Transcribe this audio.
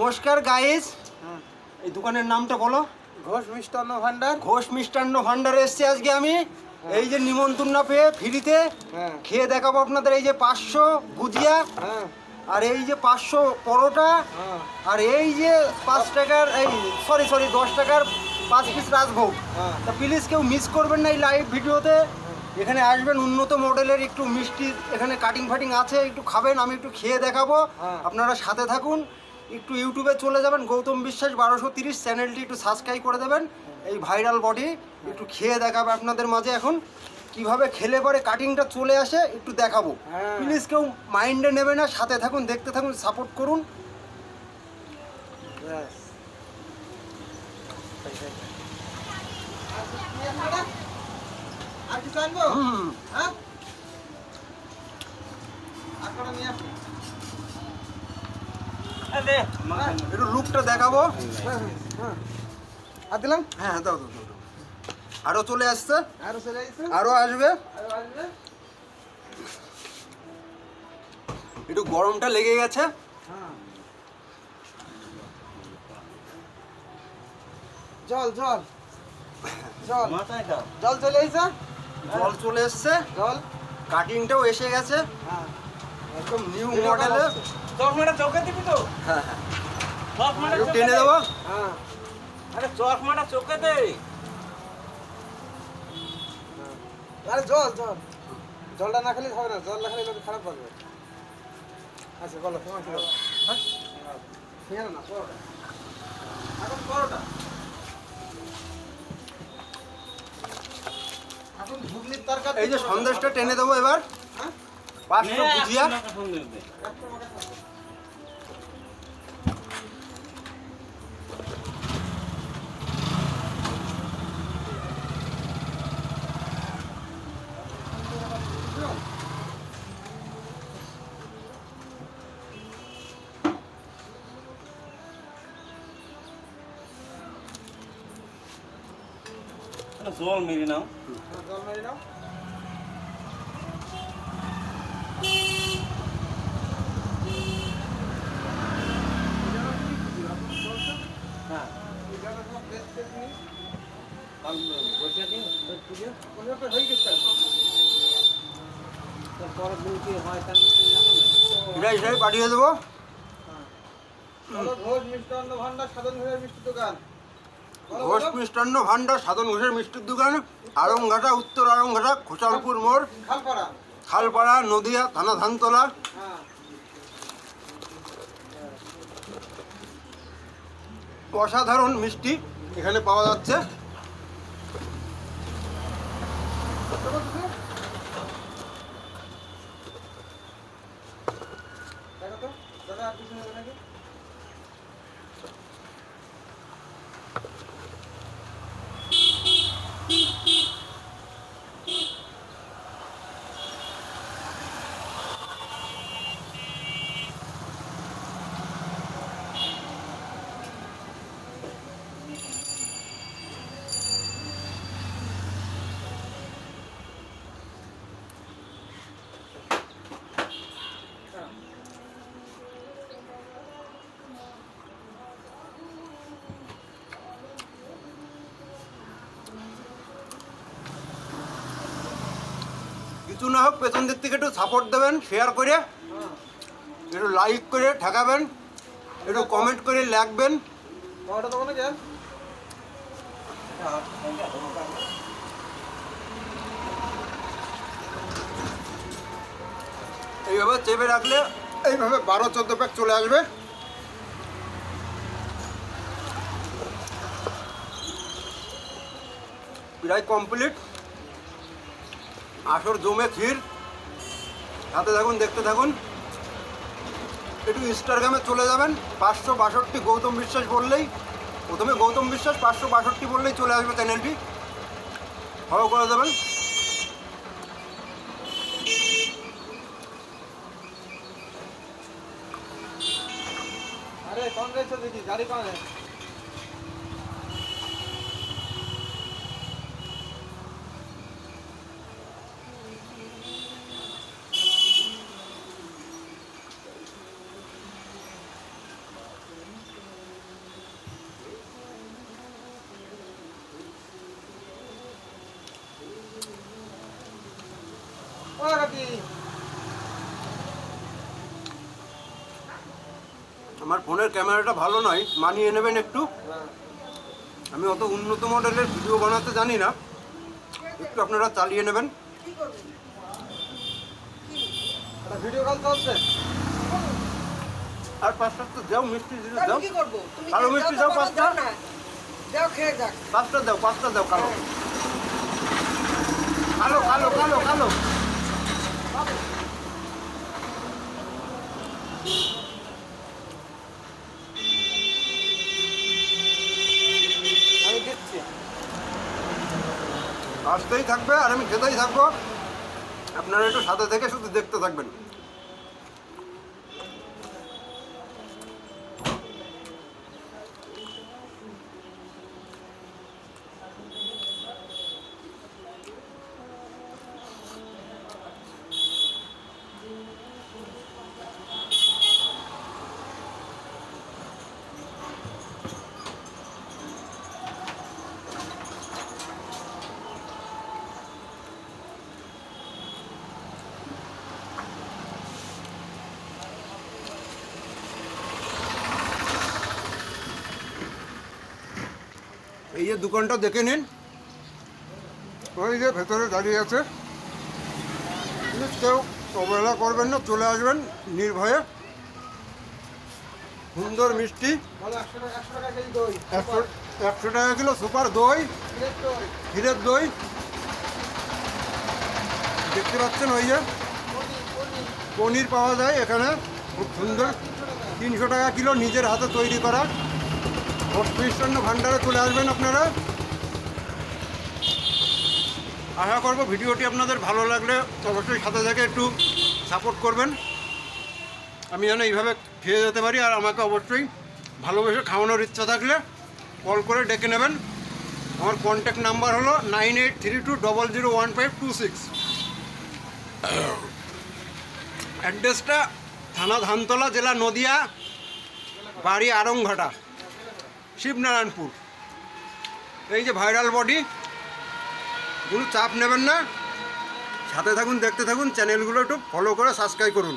নমস্কার গাইস, এই দোকানের নামটা বলো। ঘোষ মিষ্টান্ন ভান্ডার। ঘোষ মিষ্টান্ন ভান্ডারে এসছি আজকে আমি। এই যে নিমন্ত্রণ না পেয়ে ফ্রিতে খেয়ে দেখাবো আপনাদের। এই যে 500 গুজিয়া, আর এই যে 500 পরোটা, আর এই যে 5 টাকার এই সরি 10 টাকার 5 পিস রাজভোগ। তা প্লিজ কেউ মিস করবেন না এই লাইভ ভিডিওতে। এখানে আসবেন, উন্নত মডেলের একটু মিষ্টি এখানে কাটিং ফাটিং আছে, একটু খাবেন, আমি একটু খেয়ে দেখাবো। আপনারা সাথে থাকুন। একটু ইউটিউবে চলে যাবেন, গৌতম বিশ্বাস 1230 চ্যানেলটি একটু সাবস্ক্রাইব করে দেবেন। এই ভাইরাল বডি একটু খেয়ে দেখাবে আপনাদের মাঝে এখন কিভাবে খেলে পরে কাটিংটা চলে আসে একটু দেখাবো। প্লিজ কেউ মাইন্ডে নেবে না, সাথে থাকুন, দেখতে থাকুন, সাপোর্ট করুন। একটু লুকটা দেখাবো। আর দিলাম। হ্যাঁ দাও। আরো চলে আসছে, আরো আসবে। একটু গরমটা লেগে গেছে। জল জল জল জল চলে এসে, জল চলে এসছে, জল কাটিংটাও এসে গেছে, একদম নিউ মডেলের। চশমাটা চোখে দিবি তো? হ্যাঁ, একটু টেনে দেবো। আরে চশমাটা চোখে দে। আরে জল জল জলটা না খেলে হবে না, জল না খেলে লোক খারাপ পাবে। আচ্ছা বলো তোমার কি বলো? ঠিক আছে না পরোটা, এখন পরোটা, এখন ঘুগনির তরকারি। এই যে সন্দেশটা টেনে দেবো এবার। 500 গুজিয়া, জল মেরে নাও। জল মেরে নাও। হ্যাঁ পরের দিন কি হয় তা জানো না। এটাই পাঠিয়ে দেবো। ঘোষ মিষ্টান্ন ভান্ডার, সাধন ঘোষের মিষ্টির দোকান। ঘোষ মিষ্টান্ন ভান্ডার, সাধন ঘোষের মিষ্টির দোকান, আড়ংঘাটা, উত্তর আড়ংঘাটা, খোসালপুর মোড়, খালপাড়া, খালপাড়া, নদিয়া থানা, ধানতলা। হ্যাঁ। অসাধারণ মিষ্টি এখানে পাওয়া যাচ্ছে। দেখো তো দাদা, আর কিছু নেবে নাকি? কিছু না হোক পেছন দিক থেকে একটু সাপোর্ট দেবেন, শেয়ার করে, একটু লাইক করে ঠেকাবেন, একটু কমেন্ট করে লিখবেন। পরোটা দেবো না কেন? এইভাবে চেপে রাখলে এইভাবে 12-14 প্যাক চলে আসবে। প্রায় কমপ্লিট। আসর জমে ক্ষীর। হাতে থাকুন, দেখতে থাকুন। একটু ইনস্টাগ্রামে চলে যাবেন, 562 গৌতম বিশ্বাস বললেই, প্রথমে গৌতম বিশ্বাস 562 বললেই চলে আসবে চ্যানেলটি, ফলো করে দেবেন। अरे कौन रहे थे दीदी, गाड़ी कौन है? আমার ফোনের ক্যামেরাটা ভালো নয়, মানিয়ে নেবেন একটু। হ্যাঁ আমি অত উন্নত মডেলের ভিডিও বানাতে জানি না, একটু আপনারা চালিয়ে নেবেন। একটা ভিডিও কল চলছে। আর পাঁচটা তো দাও, মিষ্টি জিনিস দাও, কি করবো? তুমি কালো কি মিষ্টি দাও দাও তো, পাঁচটা। দাও না। দাও, খেয়ে যাক। পাঁচটা দাও, পাঁচটা দাও, কালো কালো কালো কালো কালো। আমি দিচ্ছি। আসতেই থাকবে আর আমি খেতেই থাকবো, আপনারা একটু সাথে থেকে শুধু দেখতে থাকবেন। এই যে দোকানটা দেখে নিন, ওই যে ভেতরে দাঁড়িয়ে আছে। প্লিজ কেউ অবহেলা করবেন না, চলে আসবেন নির্ভয়ে। সুন্দর মিষ্টি, বলো 100 টাকা কেজি দই। 100 টাকা কিলো সুপার দই, প্লেট দই। ক্ষীরের দই দেখতে পাচ্ছেন। ওই যে পনির পাওয়া যায় এখানে, খুব সুন্দর, 300 টাকা কিলো, নিজের হাতে তৈরি করা। মিষ্টান্ন ভাণ্ডারে চলে আসবেন আপনারা। আশা করবো ভিডিওটি আপনাদের ভালো লাগলে অবশ্যই সাথে থেকে একটু সাপোর্ট করবেন, আমি যেন এইভাবে খেয়ে যেতে পারি। আর আমাকে অবশ্যই ভালোবেসে খাওয়ানোর ইচ্ছা থাকলে কল করে ডেকে নেবেন। আমার কন্ট্যাক্ট নাম্বার হলো 9832001526। অ্যাড্রেসটা থানা ধানতলা, জেলা নদিয়া, বাড়ি আড়ংঘাটা, শিবনারায়ণপুর। এই যে ভাইরাল বডি, কোনো চাপ নেবেন না, সাথে থাকুন, দেখতে থাকুন, চ্যানেলগুলো একটু ফলো করে সাবস্ক্রাইব করুন।